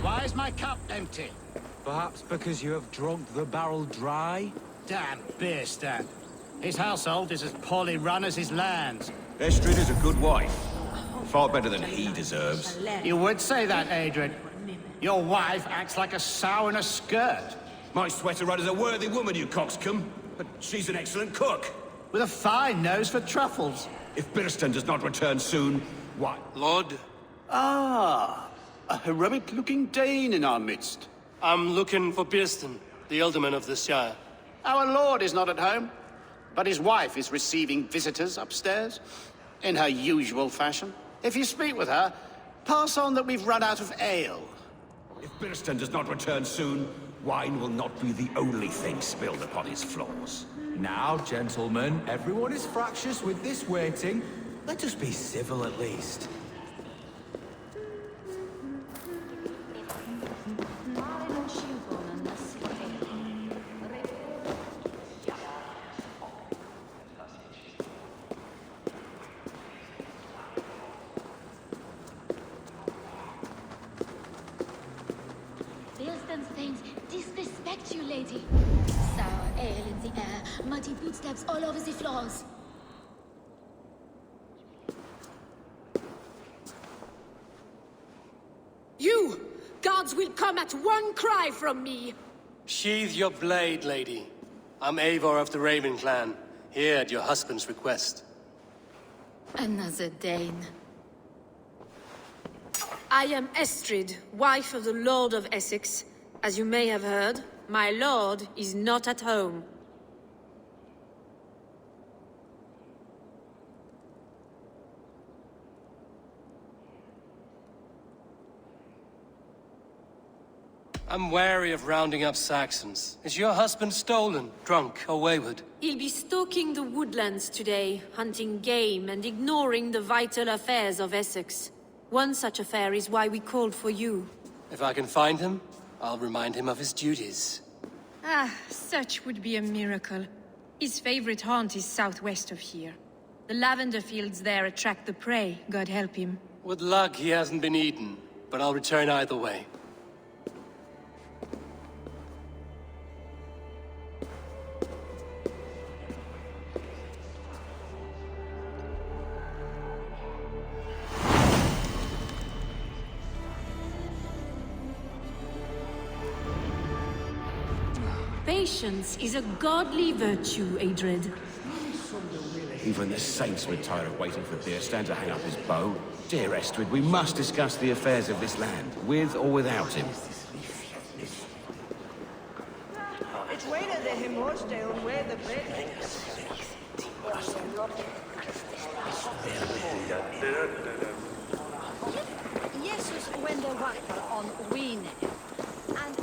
Why is my cup empty? Perhaps because you have drunk the barrel dry? Damn beer stand. His household is as poorly run as his lands. Estrid is a good wife. Far better than he deserves. You would say that, Adrian. Your wife acts like a sow in a skirt. My sweater run is a worthy woman, you coxcomb. But she's an excellent cook. With a fine nose for truffles. If Birston does not return soon, what? Lord, Ah, a heroic-looking Dane in our midst. I'm looking for Birston, the alderman of the Shire. Our lord is not at home, but his wife is receiving visitors upstairs, in her usual fashion. If you speak with her, pass on that we've run out of ale. If Birston does not return soon, wine will not be the only thing spilled upon his floors. Now, gentlemen, everyone is fractious with this waiting. Let us be civil at least. Birston's things disrespect you, lady. Sour ale in the air, muddy footsteps all over the floors. You! Guards will come at one cry from me! Sheathe your blade, lady. I'm Eivor of the Raven clan, here at your husband's request. Another Dane. I am Estrid, wife of the Lord of Essex. As you may have heard, my lord is not at home. I'm wary of rounding up Saxons. Is your husband stolen, drunk, or wayward? He'll be stalking the woodlands today, hunting game and ignoring the vital affairs of Essex. One such affair is why we called for you. If I can find him, I'll remind him of his duties. Ah, such would be a miracle. His favorite haunt is southwest of here. The lavender fields there attract the prey, God help him. With luck, he hasn't been eaten, but I'll return either way. Patience is a godly virtue, Adred. Even the saints would tire of waiting for Birston to hang up his bow. Dear Estrid, we must discuss the affairs of this land, with or without him. Jesus wende wakker on Wien. And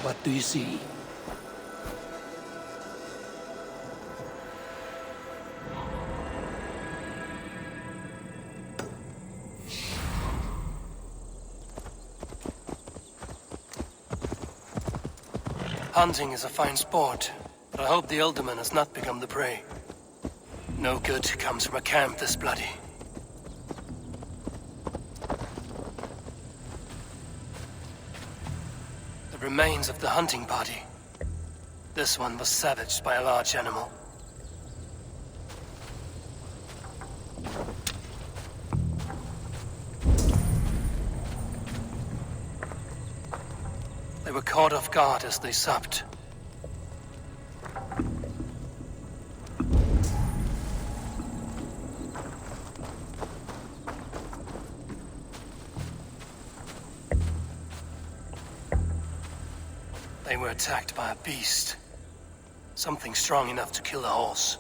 What do you see? Hunting is a fine sport, but I hope the alderman has not become the prey. No good comes from a camp this bloody. The remains of the hunting party. This one was savaged by a large animal. They were caught off guard as they supped. They were attacked by a beast. Something strong enough to kill a horse.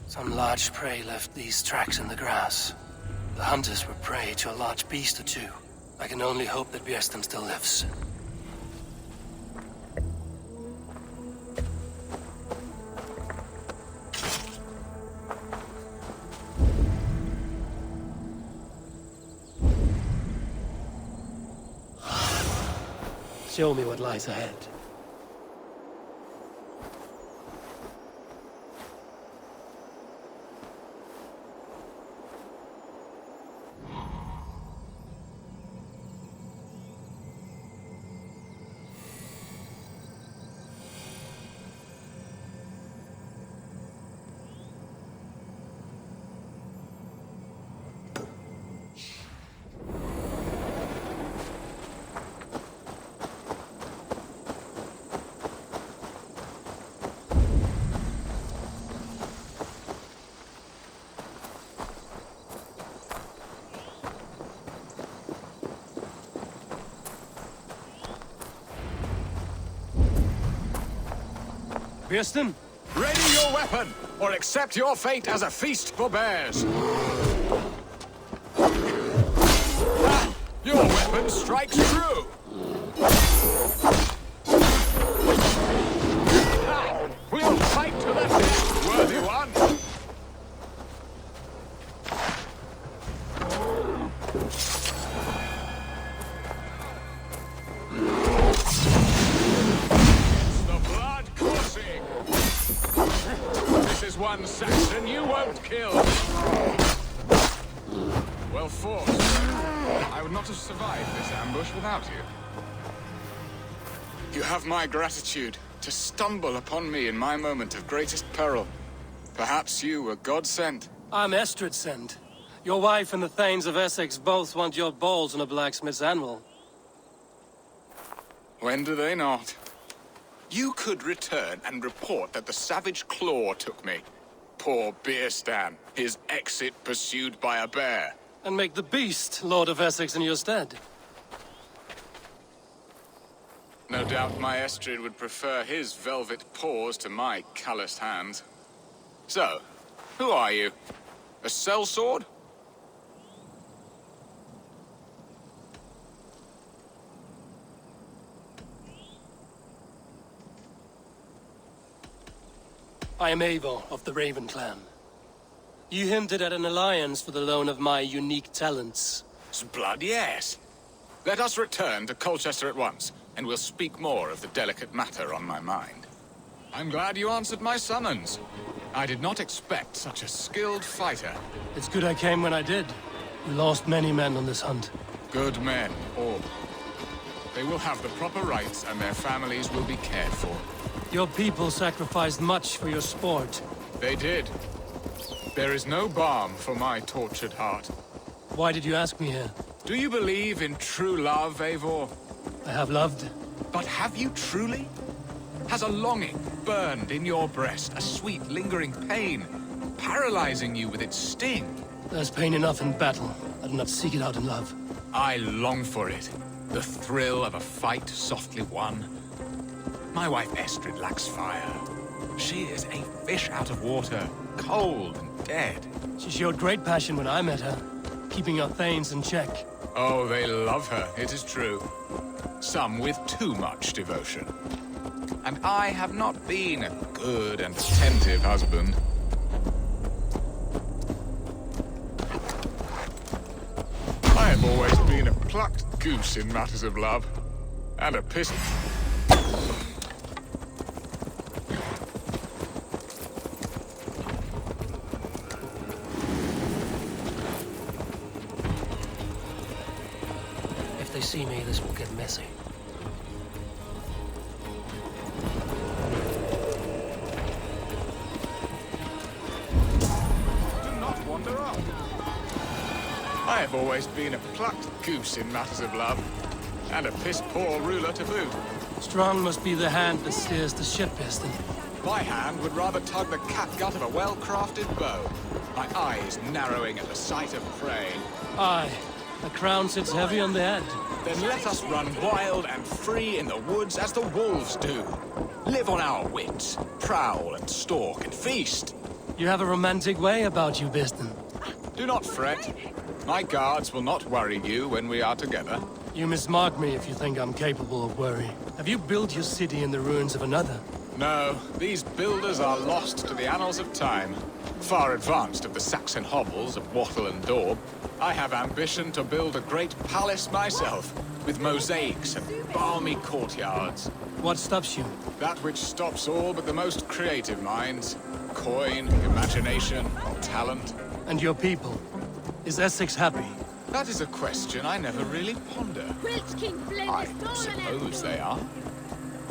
Some large prey left these tracks in the grass. The hunters were prey to a large beast or two. I can only hope that Bjersten still lives. Show me what lies ahead. Bjersten? Ready your weapon, or accept your fate as a feast for bears. Ah, your weapon strikes true. Ah, we'll fight to the death, worthy one. One Saxon you won't kill. Well fought. I would not have survived this ambush without you. You have my gratitude to stumble upon me in my moment of greatest peril. Perhaps you were God-sent. I'm Estrid sent. Your wife and the Thanes of Essex both want your balls on a blacksmith's anvil. When do they not? You could return and report that the savage Claw took me. Poor Bjersten, his exit pursued by a bear. And make the beast Lord of Essex in your stead. No doubt my Estrid would prefer his velvet paws to my calloused hands. So, who are you? A sellsword? I am Eivor of the Raven clan. You hinted at an alliance for the loan of my unique talents. Blood, yes. Let us return to Colchester at once, and we'll speak more of the delicate matter on my mind. I'm glad you answered my summons. I did not expect such a skilled fighter. It's good I came when I did. We lost many men on this hunt. Good men, all. They will have the proper rights, and their families will be cared for. Your people sacrificed much for your sport. They did. There is no balm for my tortured heart. Why did you ask me here? Do you believe in true love, Eivor? I have loved. But have you truly? Has a longing burned in your breast, a sweet, lingering pain, paralyzing you with its sting? There's pain enough in battle. I do not seek it out in love. I long for it. The thrill of a fight softly won. My wife Estrid lacks fire. She is a fish out of water, cold and dead. She showed great passion when I met her, keeping our Thanes in check. Oh, they love her, it is true. Some with too much devotion. And I have not been a good and attentive husband. I have always been a plucked goose in matters of love. And a piss... If they see me, this will get messy. Do not wander off. I have always been a plucked goose in matters of love. And a piss-poor ruler to boot. Strong must be the hand that steers the ship, Piston. My hand would rather tug the catgut of a well-crafted bow. My eyes narrowing at the sight of prey. Aye, the crown sits heavy on the head. Then let us run wild and free in the woods as the wolves do. Live on our wits, prowl and stalk and feast. You have a romantic way about you, Piston. Do not fret. My guards will not worry you when we are together. You mismark me if you think I'm capable of worry. Have you built your city in the ruins of another? No, these builders are lost to the annals of time. Far advanced of the Saxon hovels of Wattle and Daub, I have ambition to build a great palace myself, with mosaics and balmy courtyards. What stops you? That which stops all but the most creative minds. Coin, imagination, talent. And your people? Is Essex happy? That is a question I never really ponder. I suppose they are.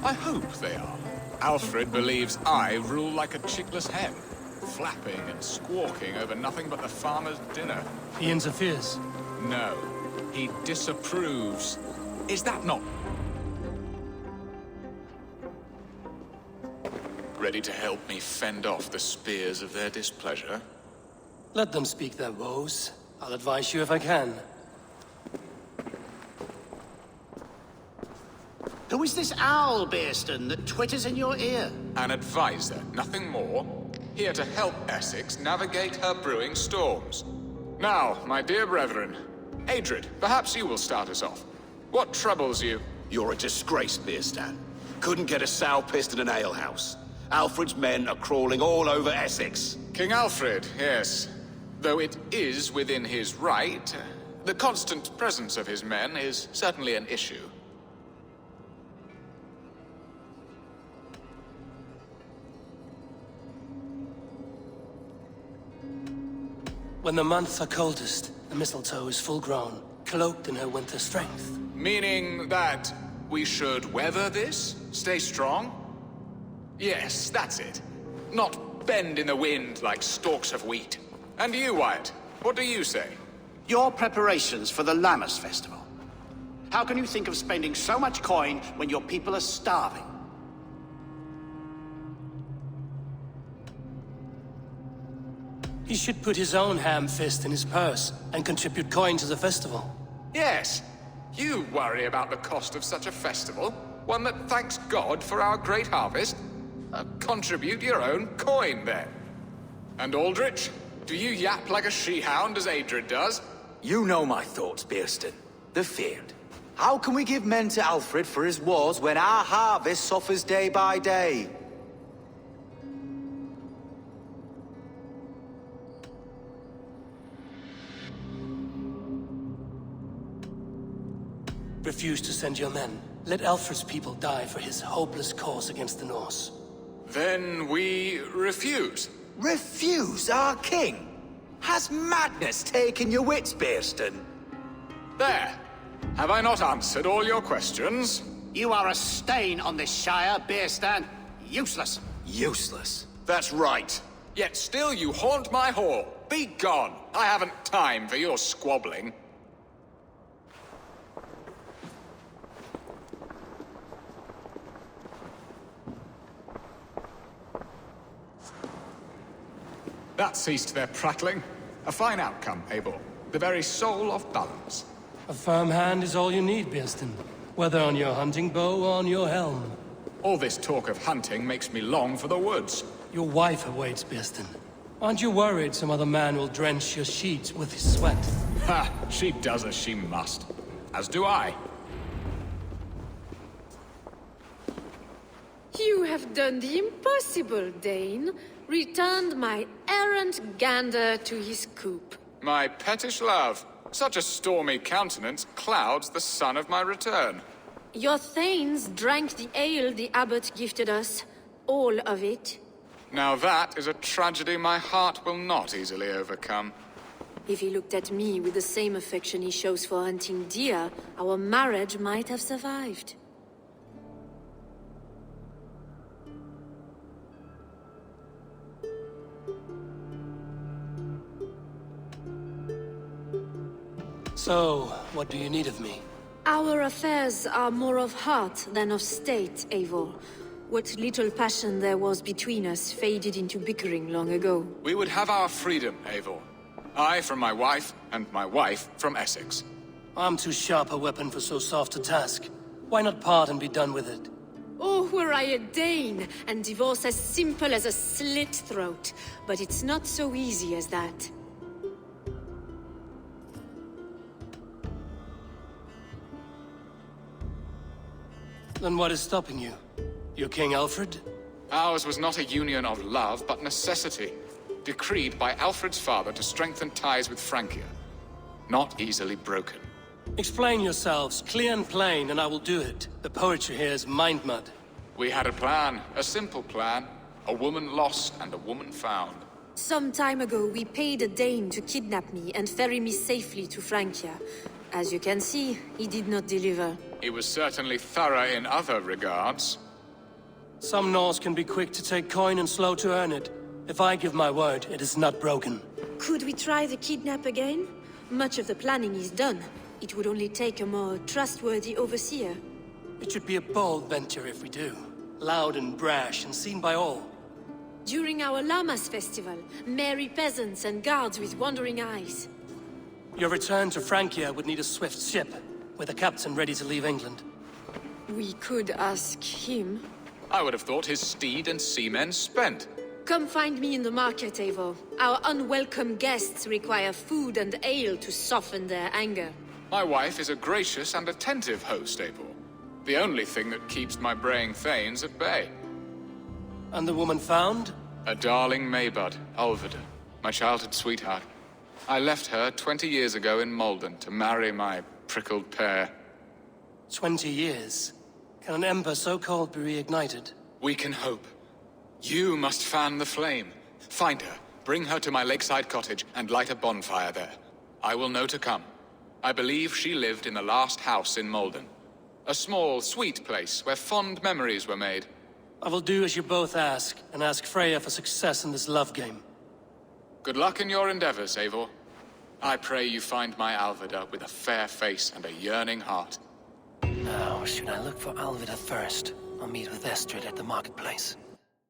I hope they are. Alfred believes I rule like a chickless hen, flapping and squawking over nothing but the farmer's dinner. He interferes? No, he disapproves. Is that not... Ready to help me fend off the spears of their displeasure? Let them speak their woes. I'll advise you if I can. Who is this owl, Bearston, that twitters in your ear? An advisor, nothing more. Here to help Essex navigate her brewing storms. Now, my dear brethren, Adrid, perhaps you will start us off. What troubles you? You're a disgrace, Beerstan. Couldn't get a sow pissed in an alehouse. Alfred's men are crawling all over Essex. King Alfred, yes. Though it is within his right, the constant presence of his men is certainly an issue. When the months are coldest, the mistletoe is full grown, cloaked in her winter strength. Meaning that we should weather this? Stay strong? Yes, that's it. Not bend in the wind like stalks of wheat. And you, Wyatt, what do you say? Your preparations for the Lammas festival. How can you think of spending so much coin when your people are starving? He should put his own ham fist in his purse and contribute coin to the festival. Yes, you worry about the cost of such a festival, one that thanks God for our great harvest. Contribute your own coin, then. And Aldrich, do you yap like a she-hound as Adrid does? You know my thoughts, Bearston. They're feared. How can we give men to Alfred for his wars when our harvest suffers day by day? Refuse to send your men. Let Alfred's people die for his hopeless cause against the Norse. Then we refuse. Refuse our king? Has madness taken your wits, Bearston? There. Have I not answered all your questions? You are a stain on this shire, Bearstan. Useless. Useless. That's right. Yet still you haunt my hall. Be gone. I haven't time for your squabbling. That ceased their prattling. A fine outcome, Abel. The very soul of balance. A firm hand is all you need, Bearston. Whether on your hunting bow or on your helm. All this talk of hunting makes me long for the woods. Your wife awaits, Bearston. Aren't you worried some other man will drench your sheets with his sweat? Ha! She does as she must. As do I. You have done the impossible, Dane. Returned my errant gander to his coop. My pettish love. Such a stormy countenance clouds the sun of my return. Your thanes drank the ale the abbot gifted us. All of it. Now that is a tragedy my heart will not easily overcome. If he looked at me with the same affection he shows for hunting deer, our marriage might have survived. So, what do you need of me? Our affairs are more of heart than of state, Eivor. What little passion there was between us faded into bickering long ago. We would have our freedom, Eivor. I from my wife, and my wife from Essex. I'm too sharp a weapon for so soft a task. Why not part and be done with it? Oh, were I a Dane, and divorce as simple as a slit throat. But it's not so easy as that. Then what is stopping you? Your King Alfred? Ours was not a union of love, but necessity. Decreed by Alfred's father to strengthen ties with Francia. Not easily broken. Explain yourselves, clear and plain, and I will do it. The poetry here is mind mud. We had a plan, a simple plan. A woman lost and a woman found. Some time ago, we paid a Dane to kidnap me and ferry me safely to Francia. As you can see, he did not deliver. He was certainly thorough in other regards. Some Norse can be quick to take coin and slow to earn it. If I give my word, it is not broken. Could we try the kidnap again? Much of the planning is done. It would only take a more trustworthy overseer. It should be a bold venture if we do. Loud and brash and seen by all. During our Llamas festival, merry peasants and guards with wandering eyes. Your return to Francia would need a swift ship, with a captain ready to leave England. We could ask him. I would have thought his steed and seamen spent. Come find me in the market, Eivor. Our unwelcome guests require food and ale to soften their anger. My wife is a gracious and attentive host, Eivor. The only thing that keeps my braying thanes at bay. And the woman found? A darling Maybud, Ulvida, my childhood sweetheart. I left her 20 years ago in Malden to marry my prickled pear. 20 years? Can an ember so cold be reignited? We can hope. You must fan the flame. Find her, bring her to my lakeside cottage, and light a bonfire there. I will know to come. I believe she lived in the last house in Malden. A small, sweet place where fond memories were made. I will do as you both ask, and ask Freya for success in this love game. Good luck in your endeavors, Eivor. I pray you find my Alvida with a fair face and a yearning heart. Now, should I look for Alvida first, or meet with Estrid at the marketplace?